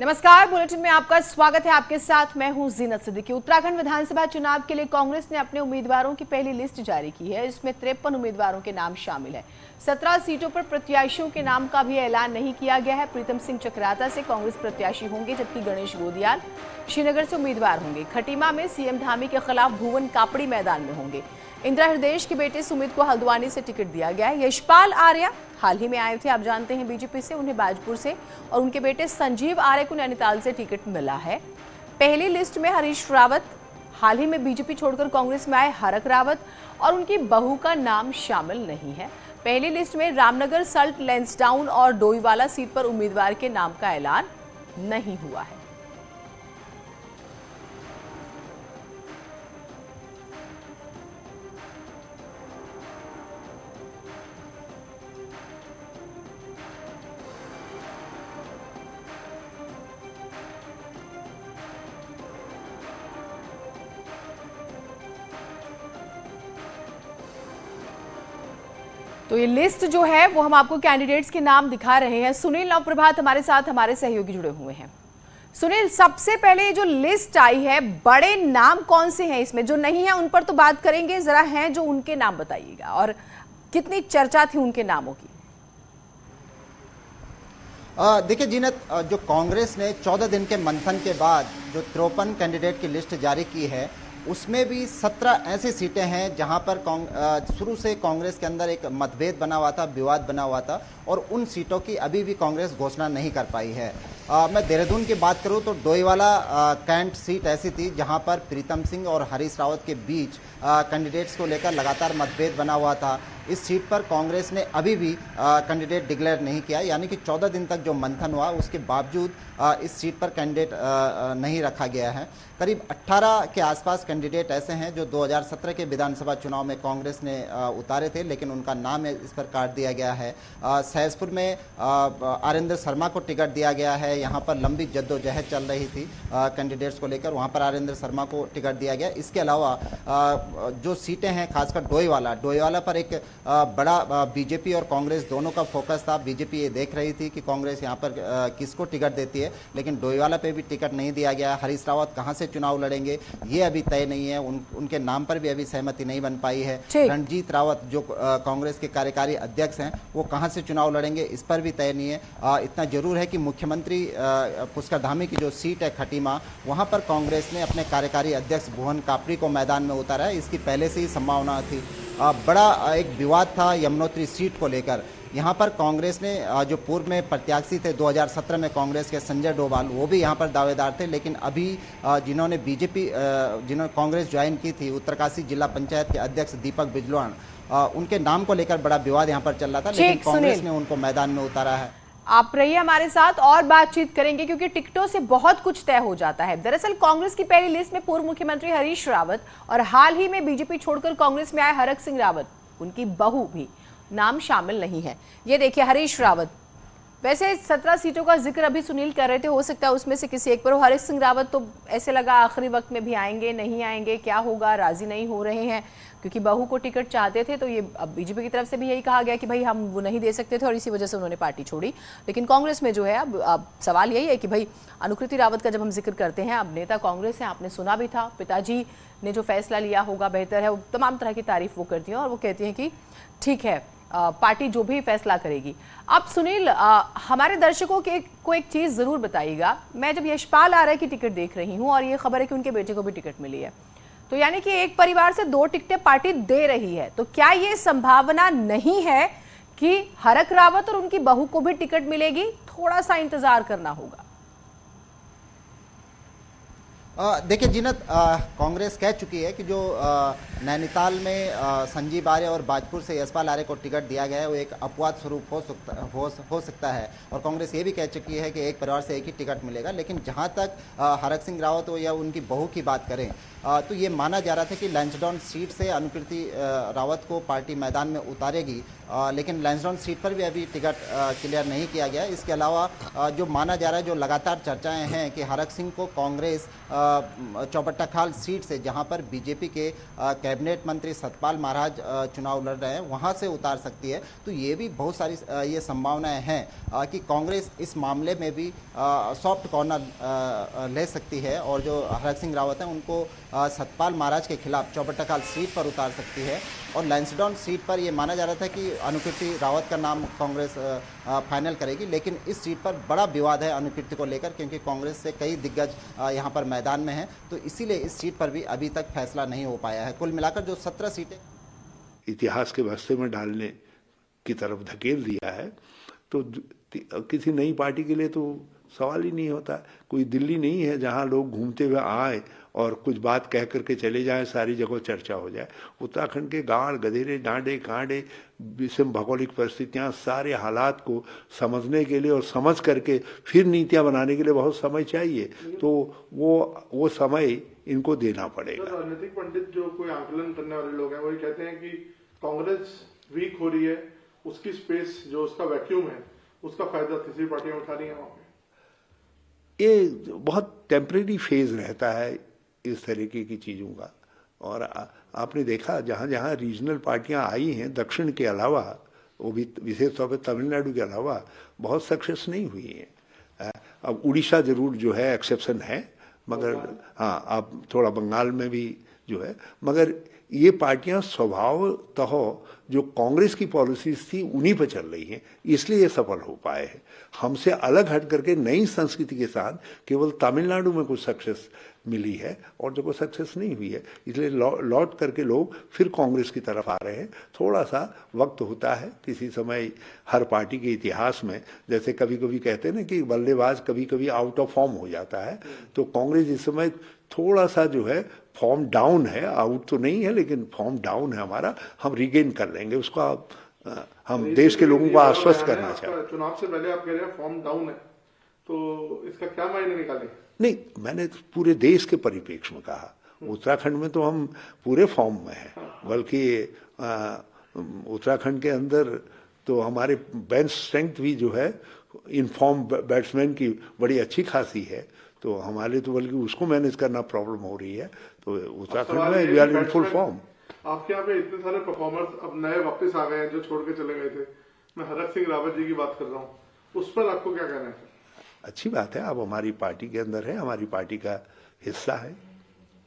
नमस्कार, बुलेटिन में आपका स्वागत है। आपके साथ मैं हूं जीनत सिद्दीकी। उत्तराखंड विधानसभा चुनाव के लिए कांग्रेस ने अपने उम्मीदवारों की पहली लिस्ट जारी की है। इसमें 53 उम्मीदवारों के नाम शामिल है। 17 सीटों पर प्रत्याशियों के नाम का भी ऐलान नहीं किया गया है। प्रीतम सिंह चकराता से कांग्रेस प्रत्याशी होंगे, जबकि गणेश गोदियाल श्रीनगर से उम्मीदवार होंगे। खटीमा में सीएम धामी के खिलाफ भुवन कापड़ी मैदान में होंगे। इंदिरा हृदयेश के बेटे सुमित को हल्द्वानी से टिकट दिया गया है। यशपाल आर्या हाल ही में आए थे, आप जानते हैं, बीजेपी से, उन्हें बाजपुर से, और उनके बेटे संजीव आर्य को नैनीताल से टिकट मिला है। पहली लिस्ट में हरीश रावत, हाल ही में बीजेपी छोड़कर कांग्रेस में आए हरक रावत और उनकी बहू का नाम शामिल नहीं है। पहली लिस्ट में रामनगर, सल्ट, लैंसडाउन और डोईवाला सीट पर उम्मीदवार के नाम का ऐलान नहीं हुआ है। तो ये लिस्ट जो है वो हम आपको कैंडिडेट्स के नाम दिखा रहे हैं। सुनील नवप्रभात हमारे साथ, हमारे सहयोगी जुड़े हुए हैं। सुनील, सबसे पहले जो लिस्ट आई है, बड़े नाम कौन से हैं इसमें? जो नहीं है उन पर तो बात करेंगे, जरा हैं जो उनके नाम बताइएगा, और कितनी चर्चा थी उनके नामों की? देखिए जीनत, जो कांग्रेस ने 14 दिन के मंथन के बाद जो 53 कैंडिडेट की लिस्ट जारी की है, उसमें भी 17 ऐसी सीटें हैं जहां पर शुरू से कांग्रेस के अंदर एक मतभेद बना हुआ था, विवाद बना हुआ था, और उन सीटों की अभी भी कांग्रेस घोषणा नहीं कर पाई है। मैं देहरादून की बात करूं तो डोईवाला कैंट सीट ऐसी थी जहां पर प्रीतम सिंह और हरीश रावत के बीच कैंडिडेट्स को लेकर लगातार मतभेद बना हुआ था। इस सीट पर कांग्रेस ने अभी भी कैंडिडेट डिक्लेयर नहीं किया, यानी कि 14 दिन तक जो मंथन हुआ उसके बावजूद इस सीट पर कैंडिडेट नहीं रखा गया है। करीब 18 के आसपास कैंडिडेट ऐसे हैं जो 2017 के विधानसभा चुनाव में कांग्रेस ने उतारे थे, लेकिन उनका नाम इस पर काट दिया गया है। सहसपुर में आरिंदर शर्मा को टिकट दिया गया है। यहाँ पर लंबी जद्दोजहद चल रही थी कैंडिडेट्स को लेकर, वहाँ पर आरिंदर शर्मा को टिकट दिया गया। इसके अलावा जो सीटें हैं, खासकर डोईवाला पर एक बड़ा बीजेपी और कांग्रेस दोनों का फोकस था। बीजेपी ये देख रही थी कि कांग्रेस यहाँ पर किसको टिकट देती है, लेकिन डोईवाला पे भी टिकट नहीं दिया गया। हरीश रावत कहाँ से चुनाव लड़ेंगे ये अभी तय नहीं है, उनके नाम पर भी अभी सहमति नहीं बन पाई है। रणजीत रावत जो कांग्रेस के कार्यकारी अध्यक्ष हैं, वो कहाँ से चुनाव लड़ेंगे इस पर भी तय नहीं है। इतना जरूर है कि मुख्यमंत्री पुष्कर धामी की जो सीट है खटीमा, वहाँ पर कांग्रेस ने अपने कार्यकारी अध्यक्ष भुवन कापड़ी को मैदान में उतारा है। इसकी पहले से ही संभावना थी। बड़ा एक विवाद था यमुनोत्री सीट को लेकर। यहाँ पर कांग्रेस ने जो पूर्व में प्रत्याशी थे 2017 में कांग्रेस के संजय डोभाल, वो भी यहाँ पर दावेदार थे, लेकिन अभी जिन्होंने कांग्रेस ज्वाइन की थी, उत्तरकाशी जिला पंचायत के अध्यक्ष दीपक बिजलोन, उनके नाम को लेकर बड़ा विवाद यहाँ पर चल रहा था, लेकिन कांग्रेस ने उनको मैदान में उतारा है। आप रहिए हमारे साथ और बातचीत करेंगे, क्योंकि टिकटों से बहुत कुछ तय हो जाता है। दरअसल कांग्रेस की पहली लिस्ट में पूर्व मुख्यमंत्री हरीश रावत और हाल ही में बीजेपी छोड़कर कांग्रेस में आए हरक सिंह रावत, उनकी बहू भी नाम शामिल नहीं है। ये देखिए हरीश रावत। वैसे 17 सीटों का जिक्र अभी सुनील कर रहे थे, हो सकता है उसमें से किसी एक पर हो। हरीश सिंह रावत तो ऐसे लगा आखिरी वक्त में भी आएंगे, नहीं आएंगे, क्या होगा, राजी नहीं हो रहे हैं, क्योंकि बहू को टिकट चाहते थे। तो ये अब बीजेपी की तरफ से भी यही कहा गया कि भाई हम वो नहीं दे सकते थे और इसी वजह से उन्होंने पार्टी छोड़ी। लेकिन कांग्रेस में जो है अब सवाल यही है कि भाई अनुकृति रावत का जब हम जिक्र करते हैं, अब नेता कांग्रेस है, आपने सुना भी था, पिताजी ने जो फैसला लिया होगा बेहतर है, वो तमाम तरह की तारीफ वो करती हैं और वो कहती हैं कि ठीक है, पार्टी जो भी फैसला करेगी। अब सुनील, हमारे दर्शकों को एक चीज जरूर बताइएगा। मैं जब यशपाल आर्य की टिकट देख रही हूं और ये खबर है कि उनके बेटे को भी टिकट मिली है, तो यानी कि एक परिवार से 2 टिकटें पार्टी दे रही है, तो क्या ये संभावना नहीं है कि हरक रावत और उनकी बहू को भी टिकट मिलेगी? थोड़ा सा इंतजार करना होगा। देखिए जीनत, कांग्रेस कह चुकी है कि जो नैनीताल में संजीव आर्य और बाजपुर से यशपाल आर्य को टिकट दिया गया है, वो एक अपवाद स्वरूप हो सकता है, और कांग्रेस ये भी कह चुकी है कि एक परिवार से एक ही टिकट मिलेगा। लेकिन जहां तक हरक सिंह रावत हो या उनकी बहू की बात करें, तो ये माना जा रहा था कि लैंसडाउन सीट से अनुकृति रावत को पार्टी मैदान में उतारेगी, लेकिन लैंसडाउन सीट पर भी अभी टिकट क्लियर नहीं किया गया। इसके अलावा जो माना जा रहा है, जो लगातार चर्चाएं हैं कि हरक सिंह को कांग्रेस चौबट्टाखाल सीट से, जहां पर बीजेपी के कैबिनेट मंत्री सतपाल महाराज चुनाव लड़ रहे हैं, वहां से उतार सकती है। तो ये भी बहुत सारी ये संभावनाएं हैं कि कांग्रेस इस मामले में भी सॉफ्ट कॉर्नर ले सकती है और जो हरक सिंह रावत हैं उनको सतपाल महाराज के खिलाफ चौबट्टाखाल सीट पर उतार सकती है। और लैंसडाउन सीट पर यह माना जा रहा था कि अनुकीर्ति रावत का नाम कांग्रेस फाइनल करेगी, लेकिन इस सीट पर बड़ा विवाद है अनुकीर्ति को लेकर, क्योंकि कांग्रेस से कई दिग्गज यहां पर मैदान में हैं। तो इसीलिए इस सीट पर भी अभी तक फैसला नहीं हो पाया है। कुल मिलाकर जो 17 सीटें इतिहास के बस्ते में डालने की तरफ धकेल दिया है, तो किसी नई पार्टी के लिए तो सवाल ही नहीं होता। कोई दिल्ली नहीं है जहां लोग घूमते हुए आए और कुछ बात कह करके चले जाएं, सारी जगह चर्चा हो जाए। उत्तराखंड के गाड़ गधेरे डांडे कांडे विषम भौगोलिक परिस्थितियां, सारे हालात को समझने के लिए और समझ करके फिर नीतियां बनाने के लिए बहुत समय चाहिए। तो वो समय इनको देना पड़ेगा। राजनीतिक पंडित जो कोई आकलन करने वाले लोग हैं वही कहते हैं कि कांग्रेस वीक हो रही है, उसकी स्पेस जो उसका वैक्यूम है उसका फायदा तीसरी पार्टियां उठा रही हैं वहां पे। ये बहुत टेम्परेरी फेज रहता है इस तरीके की चीज़ों का। और आपने देखा जहाँ जहाँ रीजनल पार्टियाँ आई हैं दक्षिण के अलावा, वो भी विशेष तौर पर तमिलनाडु के अलावा, बहुत सक्सेस नहीं हुई हैं। अब उड़ीसा जरूर जो है एक्सेप्शन है, मगर हाँ अब थोड़ा बंगाल में भी जो है, मगर ये पार्टियां स्वभावतः जो कांग्रेस की पॉलिसीज थी उन्हीं पर चल रही हैं, इसलिए ये सफल हो पाए हैं। हमसे अलग हट करके नई संस्कृति के साथ केवल तमिलनाडु में कुछ सक्सेस मिली है और जो कोई सक्सेस नहीं हुई है, इसलिए लौट करके लोग फिर कांग्रेस की तरफ आ रहे हैं। थोड़ा सा वक्त होता है, किसी समय हर पार्टी के इतिहास में, जैसे कभी कभी कहते हैं ना कि बल्लेबाज कभी कभी आउट ऑफ फॉर्म हो जाता है, तो कांग्रेस इस समय थोड़ा सा जो है फॉर्म डाउन है, आउट तो नहीं है लेकिन फॉर्म डाउन है हमारा। हम रिगेन कर लेंगे उसको। हम देश के लोगों को आश्वस्त करना चाहते हैं। चुनाव से पहले आप कह रहे हैं फॉर्म डाउन है, तो इसका क्या मायने निकाले? नहीं, मैंने पूरे देश के परिप्रेक्ष्य में कहा। उत्तराखंड में तो हम पूरे फॉर्म में हैं, बल्कि उत्तराखंड के अंदर तो हमारे बेंच स्ट्रेंथ भी जो है इन फॉर्म बैट्समैन की बड़ी अच्छी खासी है, तो हमारे तो बल्कि उसको मैनेज करना प्रॉब्लम हो रही है। तो उत्तराखंड में we are in full form. आपके यहाँ पे इतने सारे परफॉर्मर्स अब नए वापस आ गए हैं जो छोड़ के चले गए थे। मैं हरक सिंह रावत जी की बात कर रहा हूँ, उस पर आपको क्या कहना है? अच्छी बात है, आप हमारी पार्टी के अंदर है, हमारी पार्टी का हिस्सा है।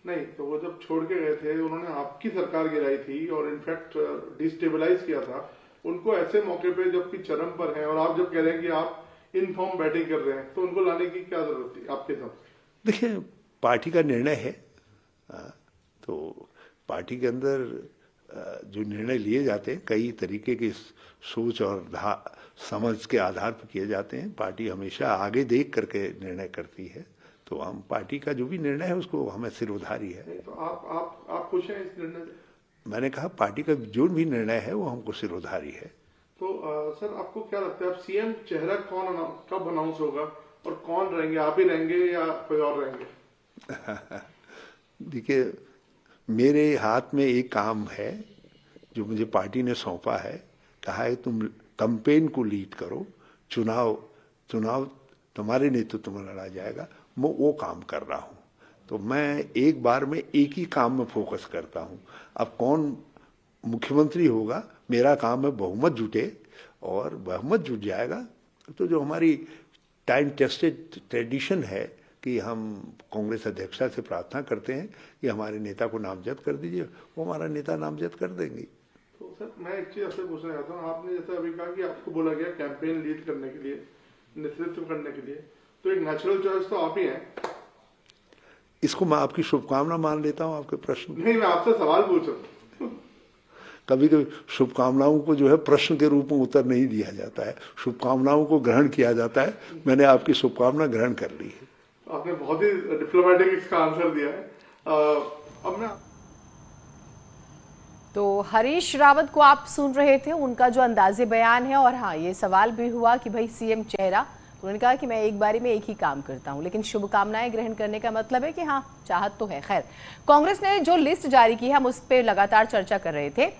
नहीं तो वो जब छोड़ के गए थे उन्होंने आपकी सरकार गिराई थी और इनफैक्ट डिस्टेबलाइज किया था उनको ऐसे मौके पे जबकि चरम पर हैं, और आप जब कह रहे हैं कि आप इन फॉर्म बैटिंग कर रहे हैं, तो उनको लाने की क्या जरूरत थी आपके हिसाब से? देखिए, पार्टी का निर्णय है, तो पार्टी के अंदर जो निर्णय लिए जाते हैं कई तरीके की सोच और समझ के आधार पर किए जाते हैं। पार्टी हमेशा आगे देख करके निर्णय करती है, तो हम पार्टी का जो भी निर्णय है उसको हमें सिरोधारी है। तो आप खुश हैं इस निर्णय से? मैंने कहा पार्टी का जो भी निर्णय है वो हमको सिरोधारी है। तो सर आपको क्या लगता है अब सीएम चेहरा कब अनाउंस होगा और कौन रहेंगे? आप ही रहेंगे या कोई और रहेंगे? देखिए, मेरे हाथ में एक काम है जो मुझे पार्टी ने सौंपा है। कहा है तुम कैंपेन को लीड करो, चुनाव तुम्हारे नेतृत्व में लड़ा जाएगा। मैं वो काम कर रहा हूँ, तो मैं एक बार में एक ही काम में फोकस करता हूँ। अब कौन मुख्यमंत्री होगा, मेरा काम है बहुमत जुटे, और बहुमत जुट जाएगा तो जो हमारी टाइम टेस्टेड ट्रेडिशन है कि हम कांग्रेस अध्यक्षा से प्रार्थना करते हैं कि हमारे नेता को नामजद कर दीजिए, वो हमारा नेता नामजद कर देंगे। तो सर मैं एक चीज आपसे पूछना चाहता हूँ, आपने जैसे अभी कहा कि आपको बोला गया कैंपेन लीड करने के लिए, नेतृत्व करने के लिए, तो एक नेचुरल चॉइस तो आप ही हैं। इसको मैं आपकी शुभकामना मान लेता हूँ। आपके प्रश्न नहीं, मैं आपसे सवाल पूछ रहा हूँ। कभी कभी शुभकामनाओं को जो है प्रश्न के रूप में उत्तर नहीं दिया जाता है, शुभकामनाओं को ग्रहण किया जाता है। मैंने आपकी शुभकामना ग्रहण कर ली है। आपने बहुत ही डिप्लोमेटिक इसका आंसर दिया है। अब मैं तो हरीश रावत को आप सुन रहे थे, उनका जो अंदाजे बयान है। और हाँ, ये सवाल भी हुआ कि भाई सीएम चेहरा, उन्होंने कहा कि मैं एक बारी में एक ही काम करता हूं, लेकिन शुभकामनाएं ग्रहण करने का मतलब है कि हाँ, चाहत तो है। खैर, कांग्रेस ने जो लिस्ट जारी की है, हम उस पर लगातार चर्चा कर रहे थे।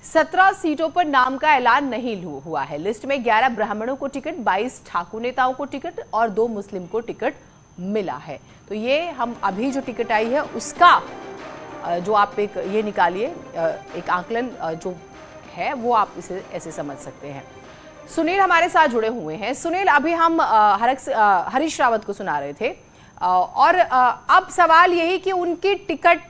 17 सीटों पर नाम का ऐलान नहीं हुआ है। लिस्ट में 11 ब्राह्मणों को टिकट, 22 ठाकुर नेताओं को टिकट और 2 मुस्लिम को टिकट मिला है। तो ये हम अभी जो टिकट आई है उसका जो आप एक ये निकालिए, एक आकलन जो है वो आप इसे ऐसे समझ सकते हैं। सुनील हमारे साथ जुड़े हुए हैं। सुनील, अभी हम हरीश रावत को सुना रहे थे और अब सवाल यही कि उनकी टिकट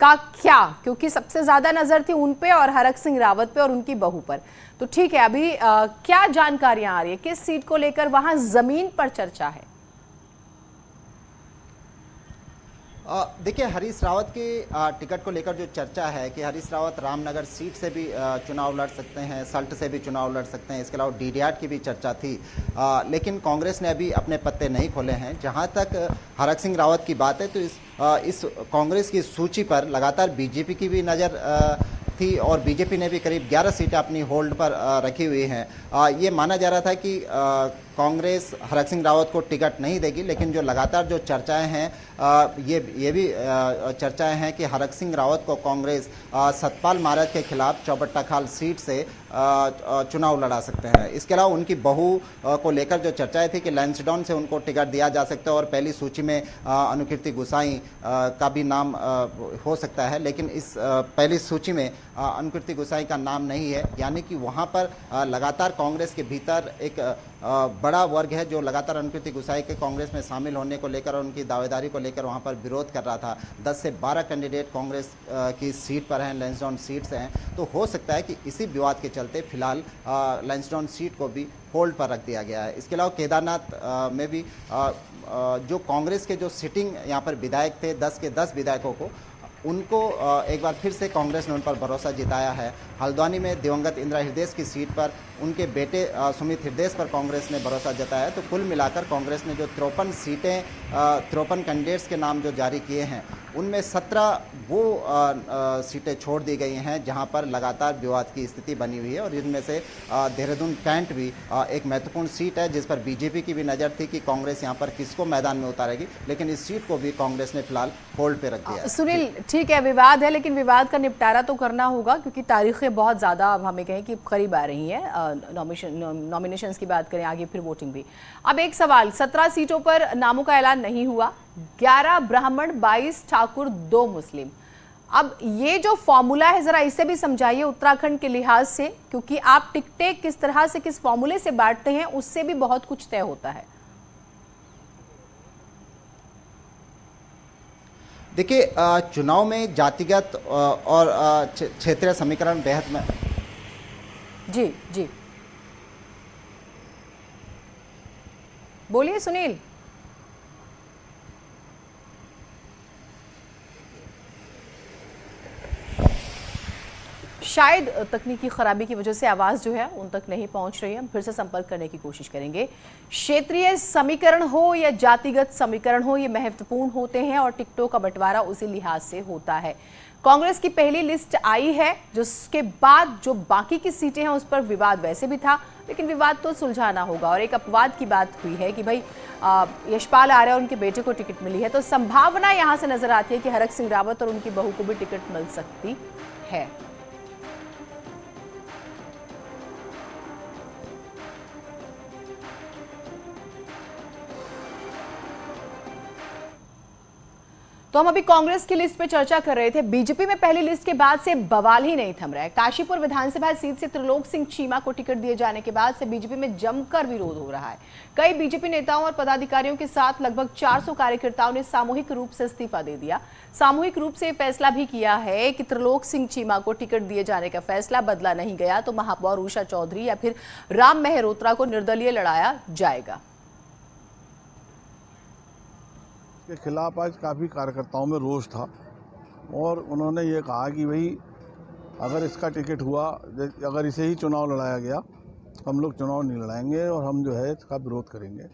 का क्या, क्योंकि सबसे ज्यादा नजर थी उन पे और हरक सिंह रावत पे और उनकी बहू पर। तो ठीक है, अभी क्या जानकारियां आ रही है, किस सीट को लेकर वहां जमीन पर चर्चा है? देखिए, हरीश रावत के टिकट को लेकर जो चर्चा है कि हरीश रावत रामनगर सीट से भी चुनाव लड़ सकते हैं, सल्ट से भी चुनाव लड़ सकते हैं, इसके अलावा डीडीआर की भी चर्चा थी, लेकिन कांग्रेस ने अभी अपने पत्ते नहीं खोले हैं। जहां तक हरक सिंह रावत की बात है तो इस कांग्रेस की सूची पर लगातार बीजेपी की भी नज़र थी और बीजेपी ने भी करीब 11 सीटें अपनी होल्ड पर रखी हुई हैं। ये माना जा रहा था कि कांग्रेस हरक सिंह रावत को टिकट नहीं देगी, लेकिन जो लगातार जो चर्चाएं हैं ये भी चर्चाएं हैं कि हरक सिंह रावत को कांग्रेस सतपाल महाराज के खिलाफ चौबट्टा खाल सीट से चुनाव लड़ा सकते हैं। इसके अलावा उनकी बहू को लेकर जो चर्चाएं थी कि लैंसडाउन से उनको टिकट दिया जा सकता है और पहली सूची में अनुकीर्ति गुसाई का भी नाम हो सकता है, लेकिन इस पहली सूची में अनुकीर्ति गुसाई का नाम नहीं है। यानी कि वहाँ पर लगातार कांग्रेस के भीतर एक बड़ा वर्ग है जो लगातार अनुकीर्ति गुसाई के कांग्रेस में शामिल होने को लेकर और उनकी दावेदारी को लेकर वहाँ पर विरोध कर रहा था। 10 से 12 कैंडिडेट कांग्रेस की सीट पर हैं, लैंसडाउन सीट से हैं। तो हो सकता है कि इसी विवाद के चलते फिलहाल लैंसडाउन सीट को भी होल्ड पर रख दिया गया है। इसके अलावा केदारनाथ में भी जो कांग्रेस के जो सिटिंग यहाँ पर विधायक थे, 10 के 10 विधायकों को उनको एक बार फिर से कांग्रेस ने उन पर भरोसा जताया है। हल्द्वानी में दिवंगत इंदिरा हृदय की सीट पर उनके बेटे सुमित हृदय पर कांग्रेस ने भरोसा जताया है। तो कुल मिलाकर कांग्रेस ने जो 53 सीटें 53 कैंडिडेट्स के नाम जो जारी किए हैं उनमें 17 वो सीटें छोड़ दी गई हैं जहां पर लगातार विवाद की स्थिति बनी हुई है और इनमें से देहरादून कैंट भी एक महत्वपूर्ण सीट है जिस पर बीजेपी की भी नज़र थी कि कांग्रेस यहां पर किसको मैदान में उतारेगी, लेकिन इस सीट को भी कांग्रेस ने फिलहाल होल्ड पे रख दिया है। सुनील, ठीक है, विवाद है लेकिन विवाद का निपटारा तो करना होगा क्योंकि तारीखें बहुत ज़्यादा हमें कहें कि करीब आ रही हैं। नॉमिनेशंस की बात करें, आगे फिर वोटिंग भी। अब एक सवाल, 17 सीटों पर नामों का ऐलान नहीं हुआ, 11 ब्राह्मण, 22 ठाकुर, 2 मुस्लिम। अब ये जो फॉर्मूला है जरा इसे भी समझाइए उत्तराखंड के लिहाज से, क्योंकि आप टिकटें किस तरह से किस फॉर्मूले से बांटते हैं उससे भी बहुत कुछ तय होता है। देखिए, चुनाव में जातिगत और क्षेत्रीय समीकरण बेहद में। जी जी, बोलिए सुनील। शायद तकनीकी खराबी की वजह से आवाज़ जो है उन तक नहीं पहुंच रही है, हम फिर से संपर्क करने की कोशिश करेंगे। क्षेत्रीय समीकरण हो या जातिगत समीकरण हो, ये महत्वपूर्ण होते हैं और टिकटों का बंटवारा उसी लिहाज से होता है। कांग्रेस की पहली लिस्ट आई है जिसके बाद जो बाकी की सीटें हैं उस पर विवाद वैसे भी था, लेकिन विवाद तो सुलझाना होगा। और एक अपवाद की बात हुई है कि भाई यशपाल आर्य और उनके बेटे को टिकट मिली है, तो संभावना यहां से नजर आती है कि हरक सिंह रावत और उनकी बहू को भी टिकट मिल सकती है। तो हम अभी कांग्रेस की लिस्ट पे चर्चा कर रहे थे। बीजेपी में पहली लिस्ट के बाद से बवाल ही नहीं थम रहा है। काशीपुर विधानसभा सीट से त्रिलोक सिंह चीमा को टिकट दिए जाने के बाद से बीजेपी में जमकर विरोध हो रहा है। कई बीजेपी नेताओं और पदाधिकारियों के साथ लगभग 400 कार्यकर्ताओं ने सामूहिक रूप से इस्तीफा दे दिया। सामूहिक रूप से फैसला भी किया है कि त्रिलोक सिंह चीमा को टिकट दिए जाने का फैसला बदला नहीं गया तो महापौर उषा चौधरी या फिर राम मेहरोत्रा को निर्दलीय लड़ाया जाएगा। के खिलाफ आज काफ़ी कार्यकर्ताओं में रोष था और उन्होंने ये कहा कि भाई अगर इसका टिकट हुआ, अगर इसे ही चुनाव लड़ाया गया, हम लोग चुनाव नहीं लड़ाएंगे और हम जो है इसका विरोध करेंगे।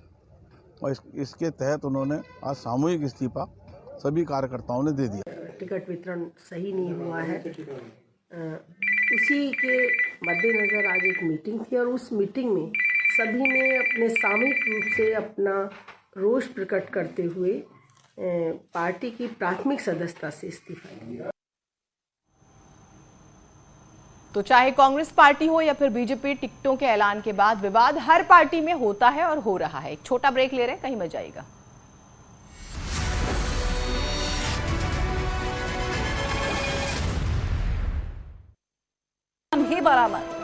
और इसके तहत उन्होंने आज सामूहिक इस्तीफा सभी कार्यकर्ताओं ने दे दिया। टिकट वितरण सही नहीं हुआ है, उसी के मद्देनज़र आज एक मीटिंग थी और उस मीटिंग में सभी ने अपने सामूहिक रूप से अपना रोष प्रकट करते हुए पार्टी की प्राथमिक सदस्यता से इस्तीफा दिया। तो चाहे कांग्रेस पार्टी हो या फिर बीजेपी, टिकटों के ऐलान के बाद विवाद हर पार्टी में होता है और हो रहा है। एक छोटा ब्रेक ले रहे हैं, कहीं मत जाइएगा। बरामद।